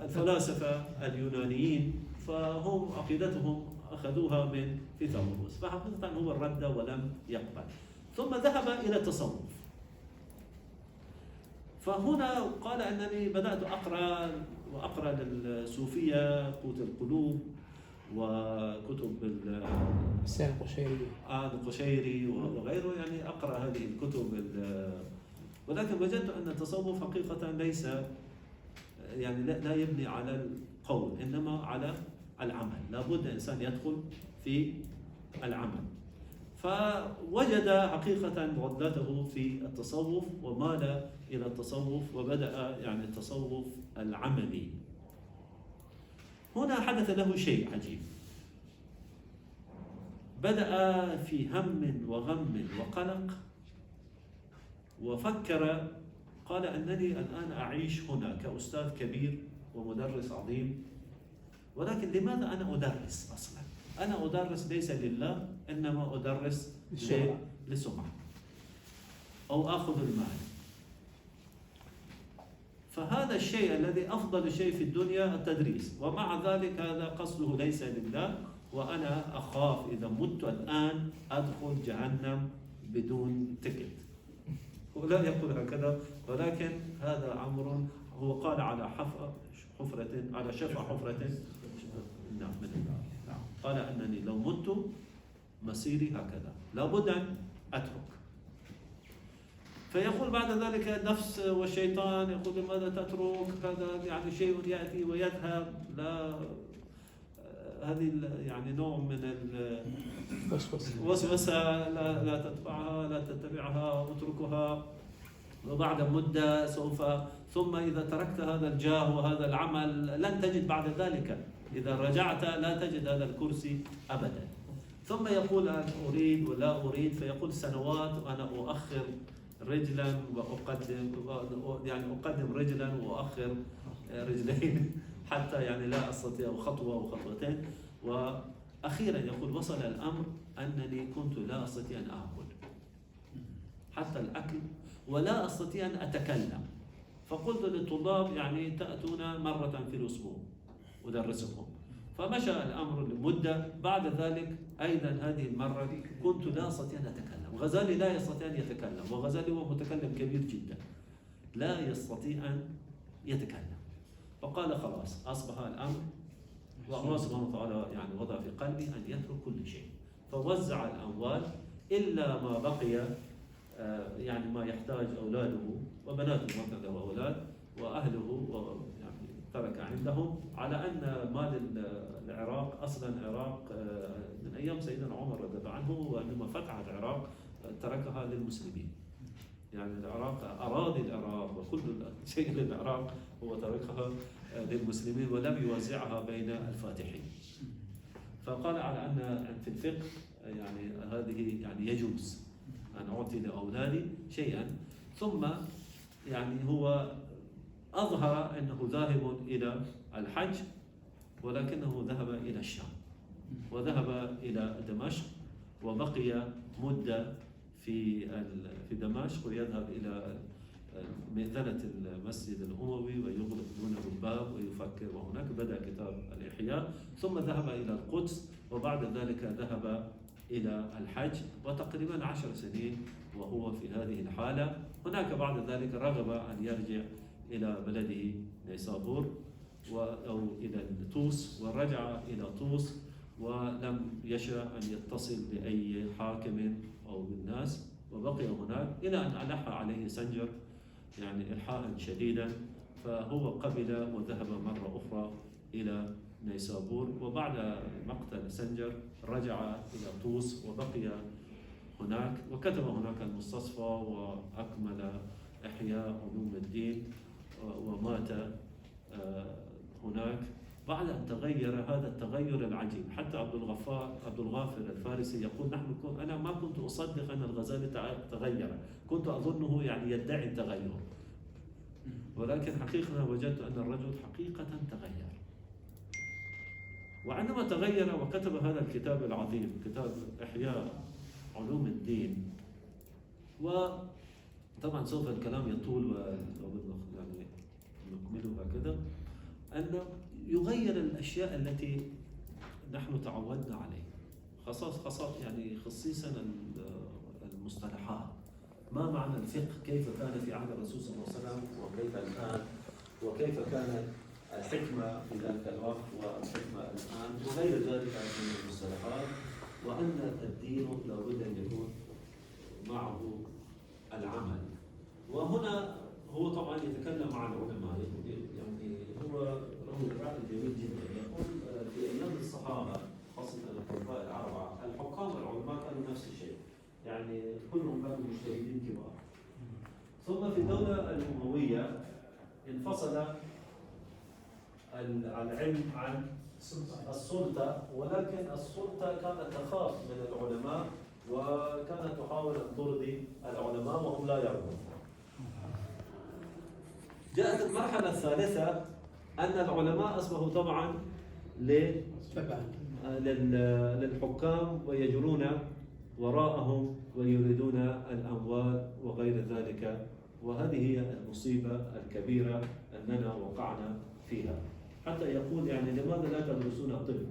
الفلاسفة اليونانيين، فهم عقيدتهم أخذوها من فيثاغورس، فحقيقة هو الرد ولم يقبل. ثم ذهب إلى التصوف، فهنا قال أنني بدأت أقرأ للصوفية قوت القلوب وكتب السير القشيري القشيري وغيره، يعني أقرأ هذه الكتب ولكن وجدت أن التصوف حقيقة ليس يعني لا يبني على القول إنما على العمل، لابد إنسان يدخل في العمل. فوجد حقيقة غدته في التصوف ومال إلى التصوف وبدأ يعني التصوف العملي. هنا حدث له شيء عجيب، بدأ في هم وغم وقلق وفكر، قال أنني الآن أعيش هنا كأستاذ كبير ومدرس عظيم، ولكن لماذا أنا أدرس أصلا؟ أنا أدرس ليس لله، إنما أدرس لسمعة أو أخذ المال. فهذا الشيء الذي أفضل شيء في الدنيا التدريس، ومع ذلك هذا قصده ليس لله، وأنا أخاف إذا مت الآن أدخل جهنم بدون تكت. هو لا يقول هكذا، ولكن هذا أمر هو قال على حفرة على شفا حفرة نعم من النار. قال أنني لو مت مسيري هكذا، لابد أن أترك. فيقول بعد ذلك النفس والشيطان يقول لماذا تترك؟ هذا يعني شيء يأتي ويذهب، لا هذه يعني نوع من الوسوسة، لا تتبعها، لا تتبعها، اتركها، وبعد مدة سوف، ثم إذا تركت هذا الجاه وهذا العمل لن تجد بعد ذلك، إذا رجعت لا تجد هذا الكرسي أبدا. ثم يقول أنا أريد ولا أريد، فيقول سنوات وأنا أؤخر رجلا وأقدم، يعني أقدم رجلا وأؤخر رجلين حتى يعني لا أستطيع خطوة وخطوتين. وأخيرا يقول وصل الأمر أنني كنت لا أستطيع أن آكل حتى الأكل، ولا أستطيع أن أتكلم. فقلت للطلاب يعني تأتون مرة في الأسبوع أدرسكم. فمشى الأمر لمدة، بعد ذلك أيضا هذه المرة كنت لا أستطيع أن أتكلم. غزالي لا يستطيع أن يتكلم، وغزالي هو متكلم كبير جدا، لا يستطيع أن يتكلم. فقال خلاص أصبح الأمر، والله سبحانه وتعالى يعني وضع في قلبي أن يترك كل شيء، فوزع الأموال إلا ما بقي، يعني ما يحتاج أولاده وبناته، ما كان له أولاد، وأهله يعني ترك عندهم، على أن مال العراق أصلا العراق من أيام سيدنا عمر رضي الله عنه، وعندما فتح العراق تركها للمسلمين. يعني العراق أراضي العراق وكل شيء للعراق هو تركها للمسلمين ولم يوزعها بين الفاتحين. فقال على أن في الفقه يعني هذه يعني يجوز أن أعطي لأولادي شيئا. ثم يعني هو أظهر أنه ذاهب إلى الحج، ولكنه ذهب إلى الشام وذهب إلى دمشق، وبقي مدة في دمشق، ويذهب إلى مئذنة المسجد الأموي ويغلق دونه الباب ويفكر، وهناك بدأ كتاب الإحياء. ثم ذهب إلى القدس، وبعد ذلك ذهب إلى الحج، وتقريبا 10 سنين وهو في هذه الحالة. هناك بعد ذلك رغب أن يرجع إلى بلده نيسابور أو إلى طوس، ورجع إلى طوس ولم يشاء أن يتصل بأي حاكم أو بالناس، وبقي هناك إلى أن ألح عليه سنجر يعني إلحاحا شديدا، فهو قبل وذهب مرة أخرى إلى نيسابور. وبعد مقتل سنجر رجع إلى طوس وبقي هناك، وكتب هناك المستصفى وأكمل إحياء علوم الدين، ومات هناك بعد أن تغير هذا التغير العجيب. حتى عبد الغافر الفارسي يقول أنا ما كنت أصدق أن الغزالي تغير، كنت أظنه يعني يدعي التغير، ولكن حقيقة وجدت أن الرجل حقيقة تغير. وعندما تغير وكتب هذا الكتاب العظيم، كتاب إحياء علوم الدين، وطبعا سوف الكلام يطول يعني نكمله هكذا، أنه يغير الأشياء التي نحن تعودنا عليها، خصيصا يعني خصيصا المصطلحات. ما معنى الفقه، كيف كان في عهد الرسول صلى الله عليه وسلم وكيف الآن، وكيف كانت الحكمة في ذلك الوقت والحكمة الآن، وغير ذلك من المصطلحات، وأن الدين لابد أن يكون معه العمل. وهنا هو طبعا يتكلم عن العلماء، يعني هو رجل رأي جميل جدا، يقول في أيام الصحابة خاصة الخلفاء الأربعة الحكام والعلماء كانوا نفس الشيء، يعني كلهم كانوا مجتهدين كبار. ثم في الدولة الأموية انفصل العلم عن السلطة، ولكن السلطة كانت تخاف من العلماء وكانت تحاول أن ترضي العلماء وهم لا يرضون. جاءت المرحلة الثالثة أن العلماء أصبحوا طبعا للحكام ويجرون وراءهم ويريدون الأموال وغير ذلك، وهذه هي المصيبة الكبيرة أننا وقعنا فيها. حتى يقول يعني لماذا لا تدرسون الطب؟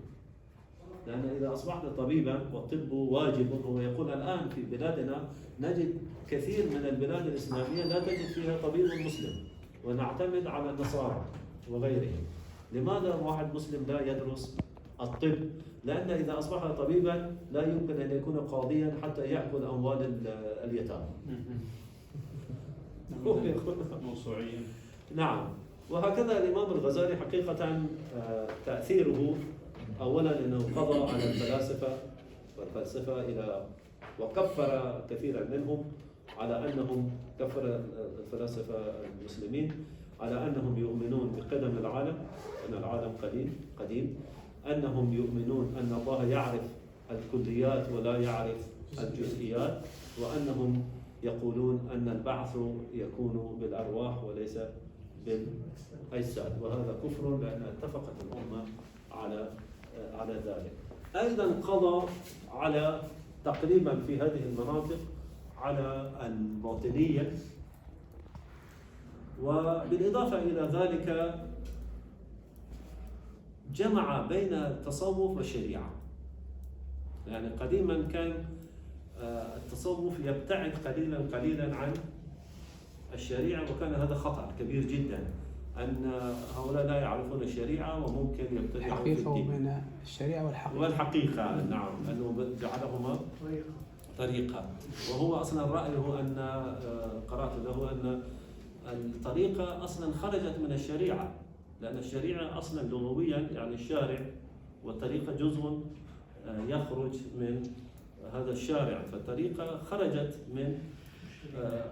لأن إذا أصبحت طبيبا والطب واجب، هو يقول الآن في بلادنا نجد كثير من البلاد الإسلامية لا تجد فيها طبيب مسلم ونعتمد على النصارى وغيرهم. لماذا واحد مسلم لا يدرس الطب؟ لأن إذا أصبح طبيبا لا يمكن أن يكون قاضيا حتى يأكل أموال اليتامى. موسوعيا. نعم. وهكذا الإمام الغزالي حقيقة تأثيره أولا أنه قضى على الفلاسفة إلى وكفر كثيرا منهم على أنهم كفر الفلاسفة المسلمين على أنهم يؤمنون بقدم العالم، أن العالم قديم، أنهم يؤمنون أن الله يعرف الكليات ولا يعرف الجزئيات، وأنهم يقولون أن البعث يكون بالأرواح وليس بالأجساد، وهذا كفر لأن اتفقت الأمة على ذلك. أيضا قضى على تقريبا في هذه المناطق على الباطنية، وبالإضافة إلى ذلك جمع بين التصوف والشريعة. يعني قديما كان التصوف يبتعد قليلا عن الشريعة، وكان هذا خطأ كبير جدا أن هؤلاء لا يعرفون الشريعة وممكن يبتدعوا في الحقيقة الدين. بين الشريعة والحقيقة. والحقيقة نعم، أنه جعلهما طريقة. وهو أصلا رأيه أن قرأت له أن الطريقة أصلا خرجت من الشريعة، لأن الشريعة أصلا لغويا يعني الشارع، والطريقة جزء يخرج من هذا الشارع، فالطريقة خرجت من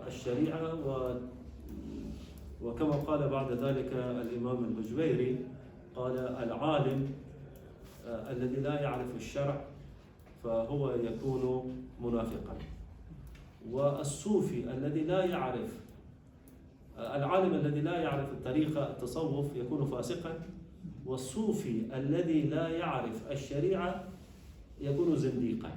الشريعة. وكما قال بعد ذلك الإمام البجويري قال العالم الذي لا يعرف الشرع فهو يكون منافقا، والصوفي الذي لا يعرف العالم الذي لا يعرف الطريقة التصوف يكون فاسقا، والصوفي الذي لا يعرف الشريعة يكون زنديقا.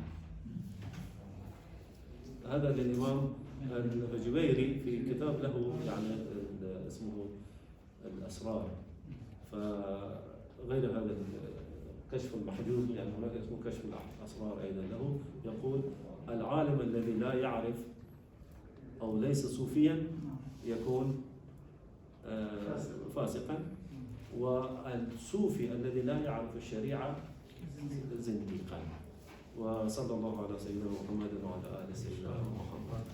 هذا للإمام البجويري في كتاب له يعني اسمه الأسرار. فغير هذا كشف المحجوب، يعني هناك اسمه كشف الأسرار أيضا له، يقول العالم الذي لا يعرف أو ليس صوفيا يكون فاسقا، والصوفي الذي لا يعرف الشريعة زنديقا. وصلى الله على سيدنا محمد وعلى آل سيدنا محمد.